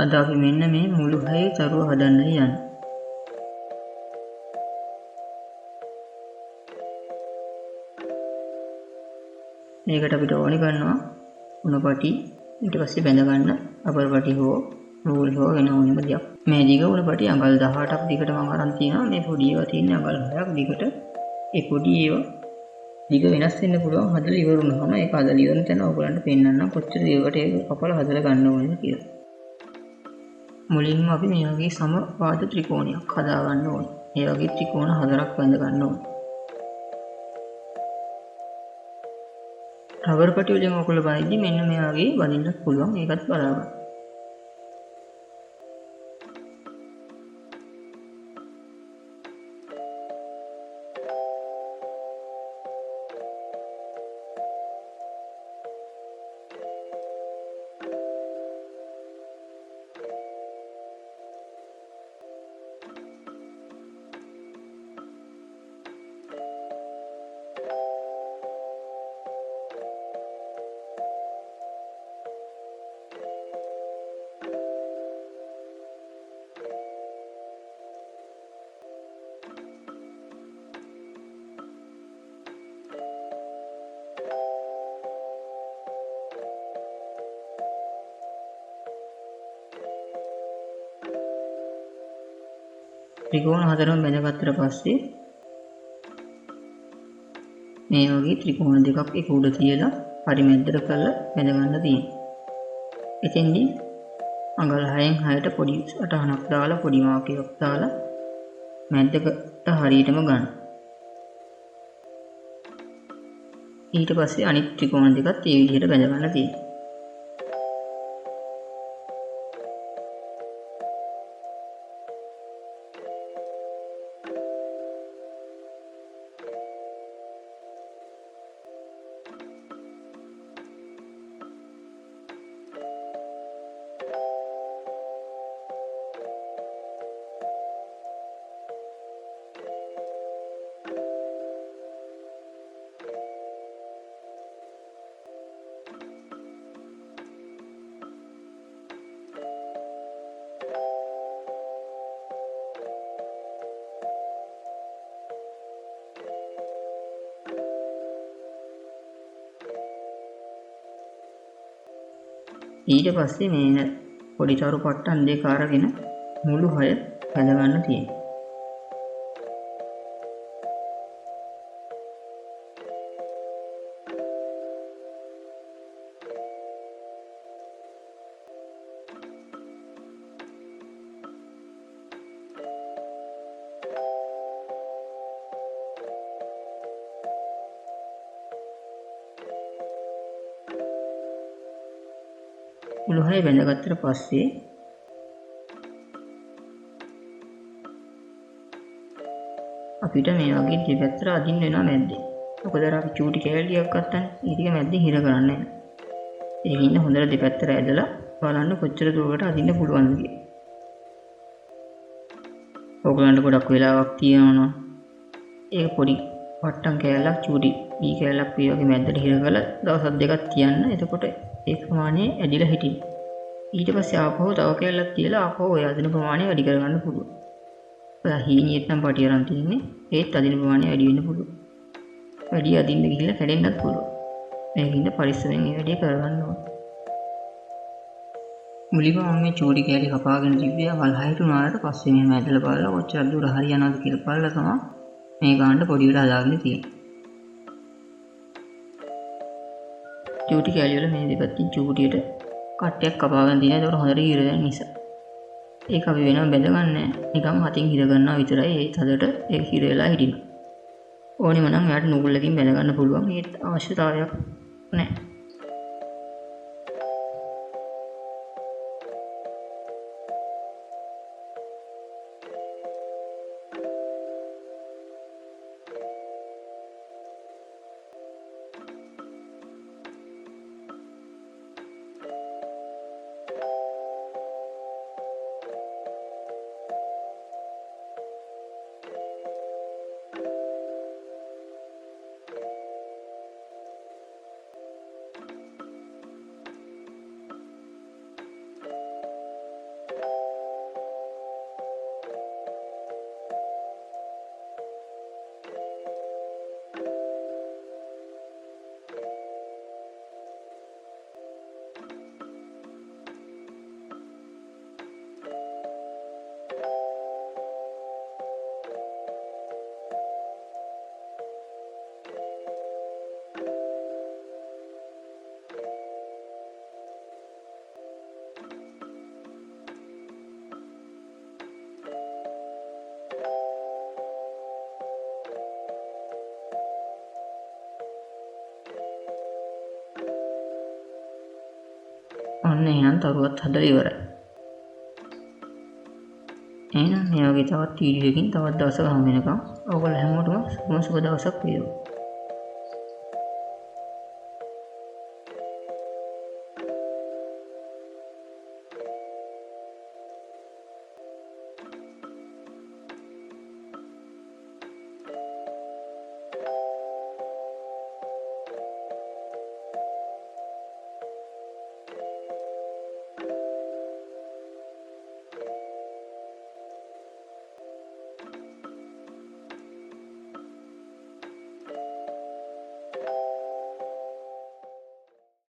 අද අපි මෙන්න මේ මුළු හයේ තරුව හදන්න යන්නේ. මේකට අපිට ඕනි කරනවා උණු පටි, ඊට පස්සේ බැඳ ගන්න අපර පටි හෝ නූල් හෝ වෙන ඕනෙම දෙයක්. මේ දිග උණු පටි අඟල් 18ක් දිගට මම අරන් තියෙනවා. මේ පොඩි ඒවා තියෙන්නේ අඟල් 6ක් දිගට. ඒ පොඩි ඒවා දිග වෙනස් වෙන්න පුළුවන් හදලා ඉවර වුණාම ඒක හදලා ඉවරන තැන ඔයගලන්ට පෙන්නන්නම් කොච්චර දිගට ඒක කපලා හදලා ගන්න ඕනද කියලා. මුලින්ම අපි මේ වගේ සමපාද ත්‍රිකෝණයක් හදා ගන්න ඕනේ. මේ වගේ ත්‍රිකෝණ 4ක් බඳ ගන්න ඕනේ. රබර් පටි වලින් ඔයගොල්ලෝ බඳිද්දි මෙන්න මේ වගේ බඳින්නත් පුළුවන්. ඒකත් බලාගන්න. ත්‍රිකෝණ 4ම බැඳගත්තට පස්සේ මේ වගේ ත්‍රිකෝණ දෙකක් එක උඩ තියලා පරිමැද්දට කරලා බැඳ ගන්න තියෙනවා. එතෙන්දී අඟල් 6න් 6ට පොඩි සටහනක් දාලා පොඩි මාක් එකක් දාලා මැද්දකට හරියටම ගන්න. ඊට පස්සේ අනිත් ත්‍රිකෝණ දෙකත් ඒ විදිහට බැඳ ගන්න තියෙනවා. ඊට පස්සේ මේ පොඩි තරු පට්ටන් දෙක අරගෙන මුළු හය බැඳ ගන්න තියෙනවා. මුළු හය බැඳගත්තට පස්සේ අපිට මේ වගේ දෙපැත්තට අදින්න වෙනවා මැද්දේ. මොකද අපි චූටි කෑල්ලියක් ගත්තනේ. ඒ ටික මැද්දේ හිර කරන්න යනවා. ඒකින් හොඳට දෙපැත්තට ඇදලා බලන්න කොච්චර දුරකට අදින්න පුළුවන්ද කියලා. ඔයගලන්ට ගොඩක් වෙලාවක් තියෙනවා. ඒක පොඩි පට්ටම් කෑල්ලක් චූටි ඊ කෑල්ලක් මේ වගේ මැද්දට හිර කරලා දවස් දෙකක් තියන්න. එතකොට ඒ ප්‍රමාණය ඇදිලා හිටිනවා. ඊට පස්සේ ආපහු තව කෑල්ලක් තියලා ආපහු ඔය අදින ප්‍රමාණය වැඩි කරගන්න පුළුවන්. ඔයා හීනියෙත් නම් පටි අරන් තියන්නේ. ඒත් අදින ප්‍රමාණය වැඩි වෙන්න පුළුවන්. වැඩි අදින්න ගිහිල්ලා කැඩෙන්නත් පුළුවන්. මේකින්ද පරිස්සමෙන් මේ වැඩේ කරගන්න ඕනේ. මුලින්ම මම මේ චූටි කෑලි කපාගෙන තිබ්බේ අවල් 6ට උනාට පස්සේ මෙහෙම ඇදලා බලලා කොච්චර දුර හරියනවද කියලා බලලා තමයි මේ ගානට පොඩි විදිහට හදාගෙන තියෙන්නේ. චූටි කෑලි වල මේ දෙපැත්තෙන් චූටියට කට්ටයක් කපාගෙන තියෙනවා. ඒක හොඳට හිර වෙන නිසා. ඒක අපි වෙනම බැඳගන්නේ නිකන් හතින් හිර ගන්නවා විතරයි. ඒත් හදට ඒක හිර වෙලා හිටිනවා. ඕනෙම නම් එයාට නූලකින් බැඳ ගන්න පුළුවන්. ඒත් අවශ්‍යතාවයක් නැහැ. ඔන්න එහෙනම් තරුවත් හදලා ඉවරයි. එහෙනම් මේ වගේ තවත් වීඩියෝ එකකින් තවත් දවසක හමු වෙනකම් ඔයගොල්ලෝ හැමෝටම සුබ දවසක් වේවා.